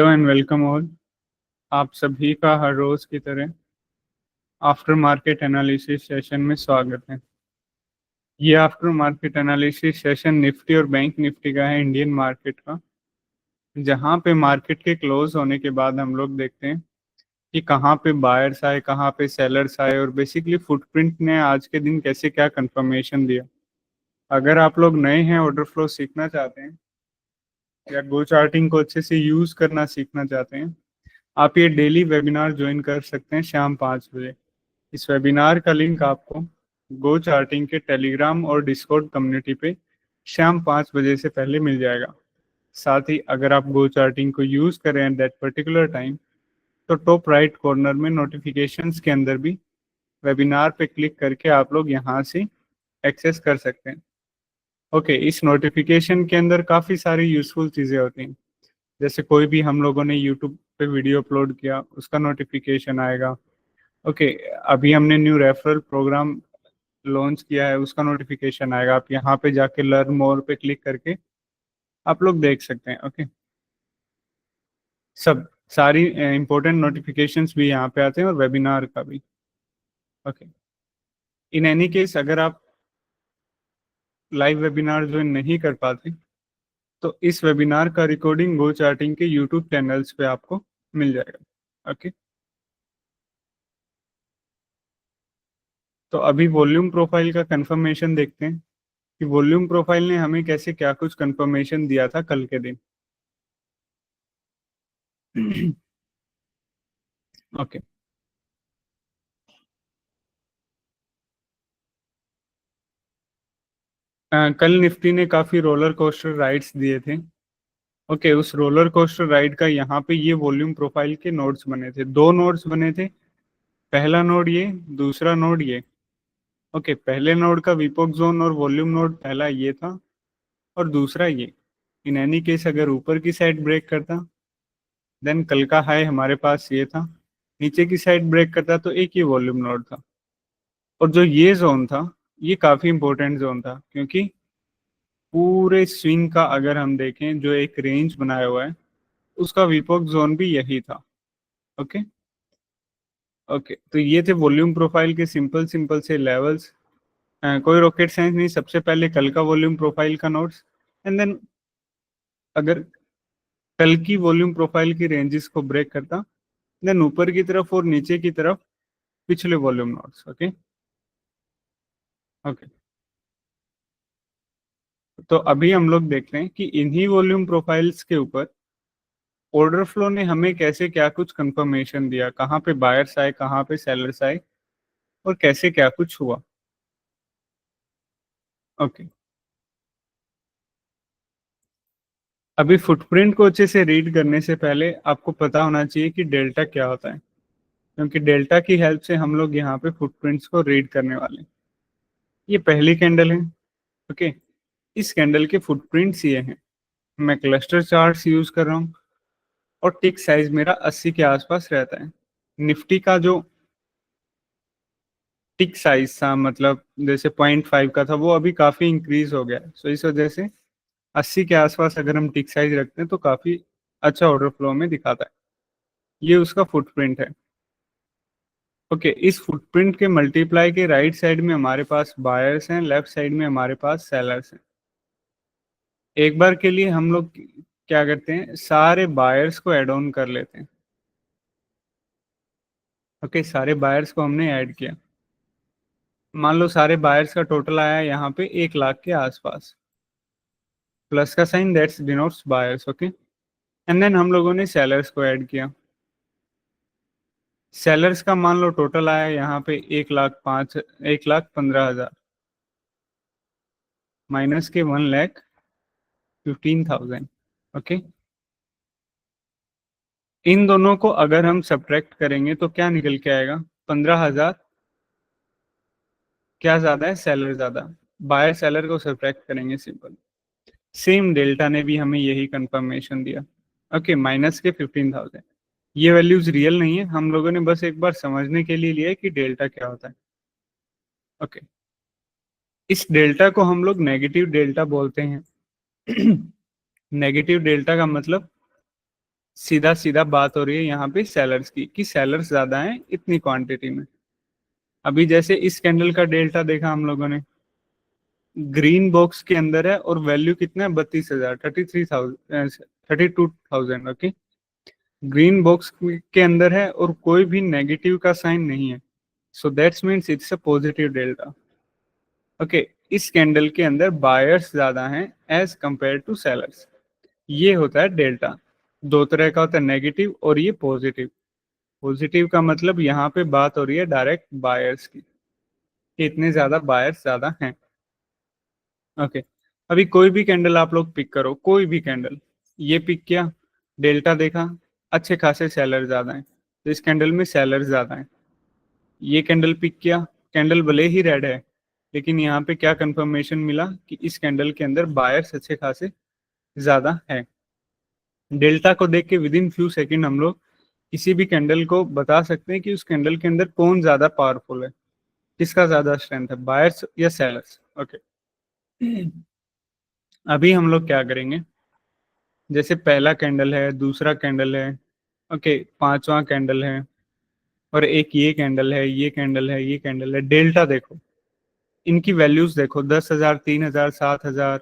Hello and welcome all. आप सभी का हर रोज की तरह आफ्टर मार्केट एनालिसिस सेशन में स्वागत है। ये after market analysis session Nifty और बैंक निफ्टी का है, इंडियन मार्केट का, जहां पे मार्केट के क्लोज होने के बाद हम लोग देखते हैं कि कहाँ पे बायर्स आए, कहाँ पे सेलर्स आए और बेसिकली फुटप्रिंट ने आज के दिन कैसे क्या कंफर्मेशन दिया। अगर आप लोग नए हैं, ऑर्डर फ्लो सीखना चाहते हैं या गो चार्टिंग को अच्छे से यूज करना सीखना चाहते हैं, आप ये डेली वेबिनार ज्वाइन कर सकते हैं शाम 5 बजे। इस वेबिनार का लिंक आपको गो चार्टिंग के टेलीग्राम और डिस्कॉर्ड कम्युनिटी पे शाम 5 बजे से पहले मिल जाएगा। साथ ही अगर आप गो चार्टिंग को यूज़ करें एट दैट पर्टिकुलर टाइम, तो टॉप राइट कॉर्नर में नोटिफिकेशंस के अंदर भी वेबिनार पे क्लिक करके आप लोग यहाँ से एक्सेस कर सकते हैं। ओके, इस नोटिफिकेशन के अंदर काफ़ी सारी यूजफुल चीज़ें होती हैं, जैसे कोई भी हम लोगों ने यूट्यूब पे वीडियो अपलोड किया उसका नोटिफिकेशन आएगा। ओके, अभी हमने न्यू रेफरल प्रोग्राम लॉन्च किया है उसका नोटिफिकेशन आएगा। आप यहाँ पे जाके लर्न मोर पे क्लिक करके आप लोग देख सकते हैं। ओके, सब सारी इंपॉर्टेंट नोटिफिकेशंस भी यहाँ पे आते हैं और वेबिनार का भी। ओके, इन एनी केस अगर आप लाइव वेबिनार ज्वाइन नहीं कर पाते तो इस वेबिनार का रिकॉर्डिंग गो चार्टिंग के यूट्यूब चैनल्स पे आपको मिल जाएगा। ओके, तो अभी वॉल्यूम प्रोफाइल का कंफर्मेशन देखते हैं कि वॉल्यूम प्रोफाइल ने हमें कैसे क्या कुछ कंफर्मेशन दिया था कल के दिन। ओके, कल निफ्टी ने काफी रोलर कोस्टर राइड्स दिए थे। ओके, उस रोलर कोस्टर राइड का यहाँ पे ये वॉल्यूम प्रोफाइल के नोड्स बने थे, दो नोड्स बने थे। पहला नोड ये, दूसरा नोड ये। ओके, पहले नोड का विपोक जोन और वॉल्यूम नोड पहला ये था और दूसरा ये। इन एनी केस अगर ऊपर की साइड ब्रेक करता देन कल का हाई हमारे पास ये था, नीचे की साइड ब्रेक करता तो एक ही वॉल्यूम नोड था। और जो ये जोन था ये काफी इंपॉर्टेंट जोन था, क्योंकि पूरे स्विंग का अगर हम देखें जो एक रेंज बनाया हुआ है उसका विपोक जोन भी यही था। ओके, ओके, तो ये थे वॉल्यूम प्रोफाइल के सिंपल सिंपल से लेवल्स। कोई रॉकेट साइंस नहीं, सबसे पहले कल का वॉल्यूम प्रोफाइल का नोट्स एंड देन अगर कल की वॉल्यूम प्रोफाइल की रेंजेस को ब्रेक करता देन ऊपर की तरफ और नीचे की तरफ पिछले वॉल्यूम नोट्स। ओके, ओके, तो अभी हम लोग देख रहे हैं कि इन्हीं वॉल्यूम प्रोफाइल्स के ऊपर ऑर्डर फ्लो ने हमें कैसे क्या कुछ कंफर्मेशन दिया, कहाँ पे बायर्स आए, कहाँ पे सेलर्स आए और कैसे क्या कुछ हुआ। ओके, अभी फुटप्रिंट को अच्छे से रीड करने से पहले आपको पता होना चाहिए कि डेल्टा क्या होता है, क्योंकि डेल्टा की हेल्प से हम लोग यहाँ पे फुटप्रिंट्स को रीड करने वाले हैं। ये पहली कैंडल है। ओके, इस कैंडल के फुटप्रिंट्स ये हैं। मैं क्लस्टर चार्ट्स यूज कर रहा हूँ और टिक साइज मेरा 80 के आसपास रहता है। निफ्टी का जो टिक साइज था, मतलब जैसे 0.5 का था, वो अभी काफी इंक्रीज हो गया है। सो इस वजह से 80 के आसपास अगर हम टिक साइज रखते हैं तो काफी अच्छा ऑर्डर फ्लो में दिखाता है। ये उसका फुटप्रिंट है। ओके, इस फुटप्रिंट के मल्टीप्लाई के राइट साइड में हमारे पास बायर्स हैं, लेफ्ट साइड में हमारे पास सेलर्स हैं। एक बार के लिए हम लोग क्या करते हैं, सारे बायर्स को ऐड ऑन कर लेते हैं। ओके, सारे बायर्स को हमने ऐड किया। मान लो सारे बायर्स का टोटल आया यहाँ पे 1 लाख के आसपास। प्लस का sign that's denotes buyers. Okay, and then हम लोगों ने सेलर्स को ऐड किया। सेलर्स का मान लो टोटल आया यहाँ पे 1,15,000 माइनस के 1,15,000। ओके, इन दोनों को अगर हम सब्ट्रैक्ट करेंगे तो क्या निकल के आएगा, 15,000 क्या ज्यादा है, सेलर ज्यादा। बायर सेलर को सब्ट्रैक्ट करेंगे, सिंपल। सेम डेल्टा ने भी हमें यही कंफर्मेशन दिया। ओके, माइनस के 15,000। ये वैल्यूज रियल नहीं है, हम लोगों ने बस एक बार समझने के लिए लिया है कि डेल्टा क्या होता है। ओके, इस डेल्टा को हम लोग नेगेटिव डेल्टा बोलते हैं। नेगेटिव डेल्टा का मतलब सीधा सीधा बात हो रही है यहाँ पे सेलर्स की, कि सेलर्स ज्यादा हैं इतनी क्वांटिटी में। अभी जैसे इस कैंडल का डेल्टा देखा हम लोगों ने, ग्रीन बॉक्स के अंदर है और वैल्यू कितना है, 32,000, 33,000, 32,000। ओके, ग्रीन बॉक्स के अंदर है और कोई भी नेगेटिव का साइन नहीं है, so that's means it's a positive delta. Okay, इस कैंडल के अंदर बायर्स ज्यादा हैं एज कंपेयर टू सेलर्स। ये होता है डेल्टा। दो तरह का होता है, नेगेटिव और ये पॉजिटिव। पॉजिटिव का मतलब यहाँ पे बात हो रही है डायरेक्ट बायर्स की, कि इतने ज्यादा बायर्स ज्यादा हैं। ओके, अभी कोई भी कैंडल आप लोग पिक करो, कोई भी कैंडल, ये पिक किया, डेल्टा देखा, अच्छे खासे सेलर ज्यादा हैं, तो इस कैंडल में सेलर ज्यादा हैं। ये कैंडल पिक किया, कैंडल भले ही रेड है, लेकिन यहाँ पे क्या कंफर्मेशन मिला कि इस कैंडल के अंदर बायर्स अच्छे खासे ज्यादा है। डेल्टा को देख के विद इन फ्यू सेकेंड हम लोग किसी भी कैंडल को बता सकते हैं कि उस कैंडल के अंदर कौन ज्यादा पावरफुल है, किसका ज्यादा स्ट्रेंथ है, बायर्स या सेलर्स। ओके, अभी हम लोग क्या करेंगे, जैसे पहला कैंडल है, दूसरा कैंडल है, ओके, पांचवा कैंडल है, और एक ये कैंडल है, ये कैंडल है, ये कैंडल है, डेल्टा देखो, इनकी वैल्यूज देखो, 10,000, 3,000, 7,000,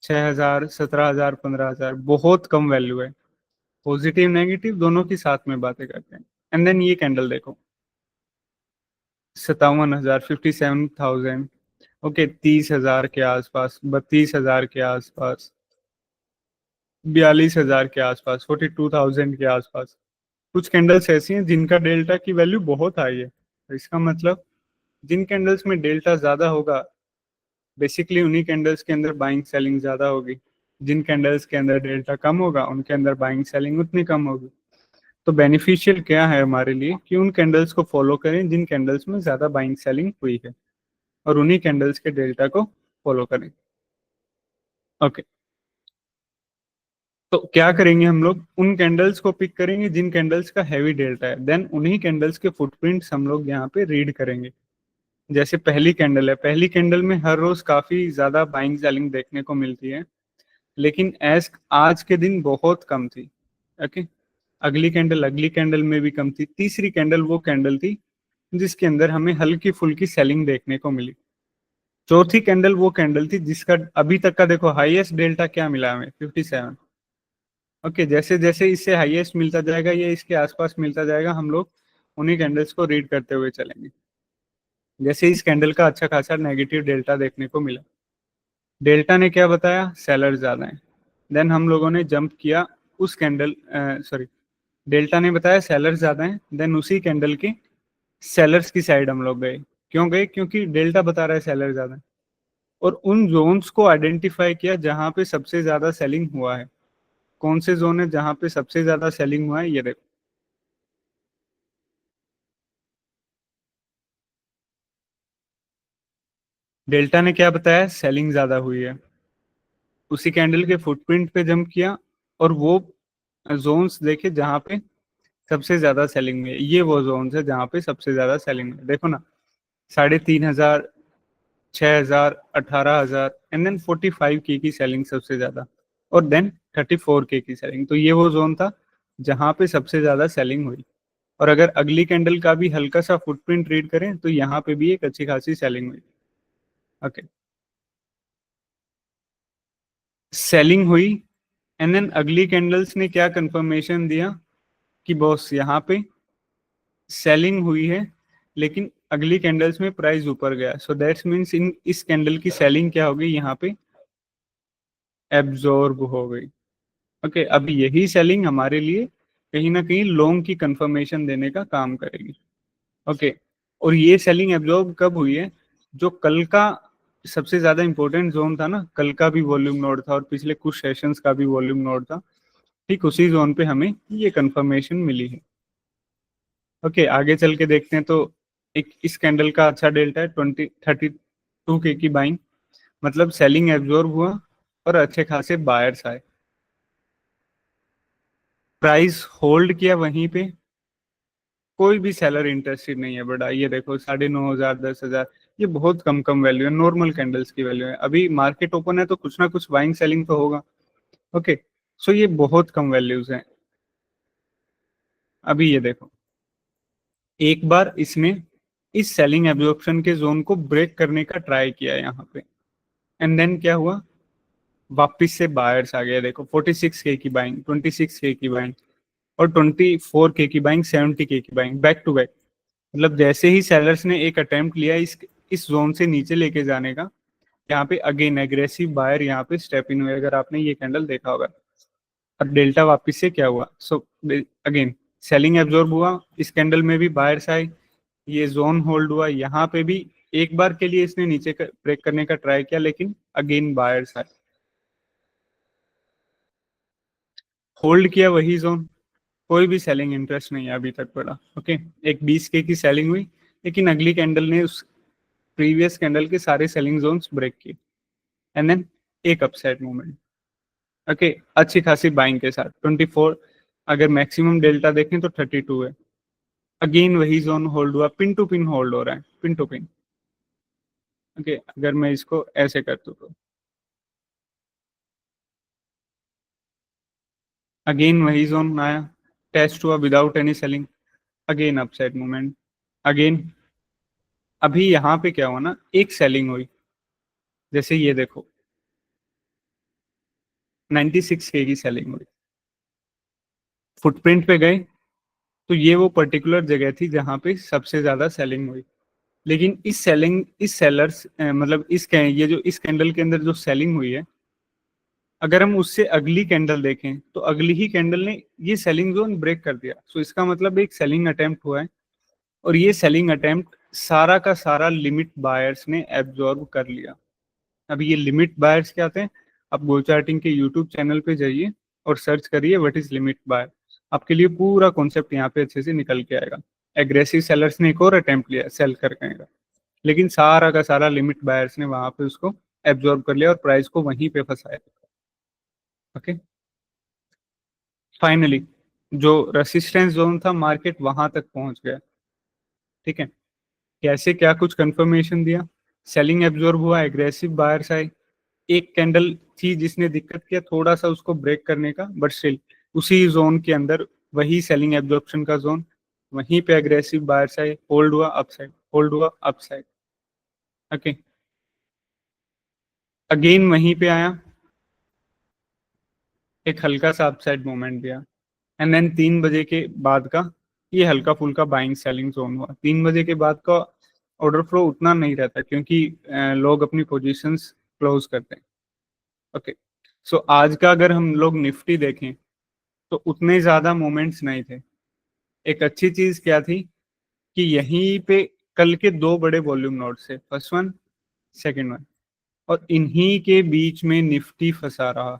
6,000, 17,000, 15,000, बहुत कम वैल्यू है। पॉजिटिव नेगेटिव दोनों की साथ में बातें करते हैं। एंड देन ये कैंडल देखो, 57,000, 57,000, ओके, 30,000 के आसपास, 32,000 के आसपास, 42,000 के आसपास, 42,000 के आसपास। कुछ कैंडल्स ऐसी हैं जिनका डेल्टा की वैल्यू बहुत हाई है, तो इसका मतलब जिन कैंडल्स में डेल्टा ज्यादा होगा, बेसिकली उन्हीं कैंडल्स के अंदर बाइंग सेलिंग ज्यादा होगी। जिन कैंडल्स के अंदर डेल्टा कम होगा, उनके अंदर बाइंग सेलिंग उतनी कम होगी। तो बेनिफिशियल क्या है हमारे लिए कि उन कैंडल्स को फॉलो करें जिन कैंडल्स में ज्यादा बाइंग सेलिंग हुई है, और उन्हीं कैंडल्स के डेल्टा को फॉलो करें। ओके, तो क्या करेंगे हम लोग, उन कैंडल्स को पिक करेंगे जिन कैंडल्स का हैवी डेल्टा है, देन उन्हीं कैंडल्स के फुटप्रिंट्स हम लोग यहाँ पे रीड करेंगे। जैसे पहली कैंडल है, पहली कैंडल में हर रोज काफी ज्यादा बाइंग सेलिंग देखने को मिलती है, लेकिन एज आज के दिन बहुत कम थी। ओके, अगली कैंडल में भी कम थी। तीसरी कैंडल वो कैंडल थी जिसके अंदर हमें हल्की फुल्की सेलिंग देखने को मिली। चौथी कैंडल वो कैंडल थी जिसका अभी तक का देखो हाईएस्ट डेल्टा क्या मिला हमें, 57। ओके, जैसे जैसे इससे हाईएस्ट मिलता जाएगा, ये इसके आसपास मिलता जाएगा, हम लोग उन्हीं कैंडल्स को रीड करते हुए चलेंगे। जैसे इस कैंडल का अच्छा खासा नेगेटिव डेल्टा देखने को मिला, डेल्टा ने क्या बताया, सेलर ज्यादा है। देन हम लोगों ने जंप किया उस कैंडल, सॉरी, डेल्टा ने बताया सेलर ज्यादा है, देन उसी कैंडल के सेलर्स की साइड हम लोग गए। क्यों गए, क्योंकि डेल्टा बता रहा है सेलर ज्यादा है, और उन जोन्स को आइडेंटिफाई किया जहां पे सबसे ज्यादा सेलिंग हुआ है। कौन से जोन है जहां पे सबसे ज्यादा सेलिंग हुआ है, ये देखो, डेल्टा ने क्या बताया, सेलिंग ज्यादा हुई है। उसी कैंडल के फुटप्रिंट पे जंप किया और वो जोन्स देखे जहां पे सबसे ज्यादा सेलिंग में, ये वो जोन्स है जहां पे सबसे ज्यादा सेलिंग में, देखो ना, 3,500, 6,000, 18,000, एंड देन 45 की सेलिंग सबसे ज्यादा, और देन 34 की सेलिंग। तो ये वो जोन था जहां पे सबसे ज्यादा सेलिंग हुई। और अगर अगली कैंडल का भी हल्का सा फुटप्रिंट रीड करें तो यहाँ पे भी एक अच्छी खासी सेलिंग हुई। ओके, सेलिंग हुई, एंड देन अगली कैंडल्स ने क्या कंफर्मेशन दिया कि बॉस यहाँ पे सेलिंग हुई है, लेकिन अगली कैंडल्स में प्राइस ऊपर गया, सो दैट्स मीन्स इन इस कैंडल की सेलिंग क्या हो गई, यहाँ पे एब्जॉर्ब हो गई। ओके, अब यही सेलिंग हमारे लिए कहीं ना कहीं लॉन्ग की कंफर्मेशन देने का काम करेगी। ओके, और ये सेलिंग एब्जॉर्ब कब हुई है, जो कल का सबसे ज्यादा इंपॉर्टेंट जोन था ना, कल का भी वॉल्यूम नोड था और पिछले कुछ सेशंस का भी वॉल्यूम नोड था, ठीक उसी जोन पे हमें ये कंफर्मेशन मिली है। ओके, आगे चल के देखते हैं। तो एक इस कैंडल का अच्छा डेल्टा है, 32 की बाइंग, मतलब सेलिंग एब्जॉर्ब हुआ और अच्छे खासे बायर्स आए, प्राइस होल्ड किया वहीं पे, कोई भी सेलर इंटरेस्टेड नहीं है। बट ये देखो, 9,500, 10,000, ये बहुत कम कम वैल्यू है, नॉर्मल कैंडल्स की वैल्यू है। अभी मार्केट ओपन है तो कुछ ना कुछ बाइंग सेलिंग तो होगा। ओके, सो ये बहुत कम वैल्यूज हैं। अभी ये देखो, एक बार इसने इस सेलिंग एब्जॉर्प्शन के जोन को ब्रेक करने का ट्राई किया यहाँ पे, एंड देन क्या हुआ, वापिस से बायर्स आ गए। देखो 46K की बाइंग, 26K की बाइंग और 24K की बाइंग, 70K की बाइंग, बैक टू बैक। मतलब जैसे ही सेलर्स ने एक अटेम्प्ट लिया इस जोन से नीचे लेके जाने का, यहाँ पे अगेन एग्रेसिव बायर यहाँ पे स्टेप इन हुए, अगर आपने ये कैंडल देखा होगा। और डेल्टा वापिस से क्या हुआ, सो अगेन सेलिंग एब्जॉर्ब हुआ, इस कैंडल में भी बायर्स आए, ये जोन होल्ड हुआ, यहाँ पे भी एक बार के लिए इसने नीचे ब्रेक करने का ट्राई किया, लेकिन अगेन बायर्स आए, होल्ड किया वही जोन, कोई भी सेलिंग इंटरेस्ट नहीं है अभी तक पड़ा। ओके, एक 20K की सेलिंग हुई, लेकिन अगली कैंडल ने उस प्रीवियस कैंडल के सारे सेलिंग जोन्स ब्रेक किए, एंड देन एक अपसाइड मूवमेंट। ओके, अच्छी खासी बाइंग के साथ 24, अगर मैक्सिमम डेल्टा देखें तो 32 है। अगेन वही जोन होल्ड हुआ, पिन टू पिन होल्ड हो रहा है, पिन टू पिन। ओके, अगर मैं इसको ऐसे कर दूं तो अगेन वही जोन आया, टेस्ट हुआ without any selling, again upside movement. Again अभी यहाँ पे क्या हुआ ना, एक सेलिंग हुई, जैसे ये देखो 96K की सेलिंग हुई, फुटप्रिंट पे गए तो ये वो पर्टिकुलर जगह थी जहां पे सबसे ज्यादा सेलिंग हुई। लेकिन इस सेलर्स मतलब ये जो इस कैंडल के अंदर जो सेलिंग हुई है, अगर हम उससे अगली कैंडल देखें तो अगली ही कैंडल ने ये सेलिंग जोन ब्रेक कर दिया। सो इसका मतलब एक सेलिंग अटेम्प्ट हुआ है, और ये सेलिंग अटेम्प्ट सारा का सारा लिमिट बायर्स ने एब्जॉर्ब कर लिया। अब ये लिमिट बायर्स क्या आते हैं, आप गोल चार्टिंग के यूट्यूब चैनल पे जाइए और सर्च करिए व्हाट इज लिमिट बायर, आपके लिए पूरा कॉन्सेप्ट यहाँ पे अच्छे से निकल के आएगा। एग्रेसिव सेलर्स ने एक और अटेम्प्ट लिया सेल करने का, लेकिन सारा का सारा लिमिट बायर्स ने वहां पे उसको एब्जॉर्ब कर लिया और प्राइस को वहीं पे फंसाया। ओके, फाइनली जो रेसिस्टेंस जोन था मार्केट वहां तक पहुंच गया। ठीक है, कैसे क्या कुछ कंफर्मेशन दिया, सेलिंग एब्जॉर्ब हुआ, एग्रेसिव बायर्स आए, एक कैंडल थी जिसने दिक्कत किया थोड़ा सा उसको ब्रेक करने का, बट स्टिल उसी जोन के अंदर वही सेलिंग एब्जॉर्प्शन का जोन, वहीं पे एग्रेसिव बायर्स आए, होल्ड हुआ अपसाइड, होल्ड हुआ अपसाइड। ओके, अगेन वहीं पे आया, एक हल्का सा अपसाइड मोमेंट दिया, एंड देन 3 बजे के बाद का ये हल्का फुल्का बाइंग सेलिंग जोन हुआ। 3 बजे के बाद का ऑर्डर फ्लो उतना नहीं रहता, क्योंकि लोग अपनी पोजीशंस क्लोज करते हैं। ओके, सो आज का अगर हम लोग निफ्टी देखें तो उतने ज्यादा मोमेंट्स नहीं थे। एक अच्छी चीज क्या थी कि यहीं पे कल के दो बड़े वॉल्यूम नोट्स थे, फर्स्ट वन, सेकंड वन, और इन्हीं के बीच में निफ्टी फंसा रहा,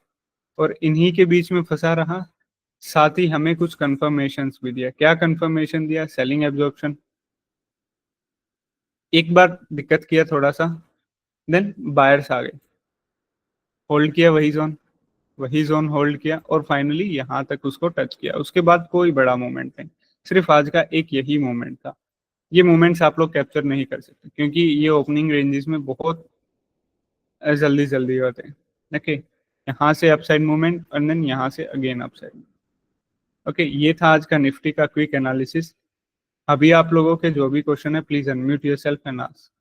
और इन्हीं के बीच में फंसा रहा, साथ ही हमें कुछ कंफर्मेशंस भी दिया। क्या कंफर्मेशन दिया, सेलिंग एब्जॉर्प्शन, एक बार दिक्कत किया थोड़ा सा, देन बायर्स आ गए, होल्ड किया वही जोन होल्ड किया, और फाइनली यहाँ तक उसको टच किया। उसके बाद कोई बड़ा मोमेंट नहीं, सिर्फ आज का एक यही मोमेंट था। ये मोमेंट्स आप लोग कैप्चर नहीं कर सकते, क्योंकि ये ओपनिंग रेंजेस में बहुत जल्दी जल्दी होते हैं। ओके, यहाँ से अपसाइड मूवमेंट और देन यहाँ से अगेन अपसाइड। ओके, ये था आज का निफ्टी का क्विक एनालिसिस। अभी आप लोगों के जो भी क्वेश्चन है please unmute yourself and ask.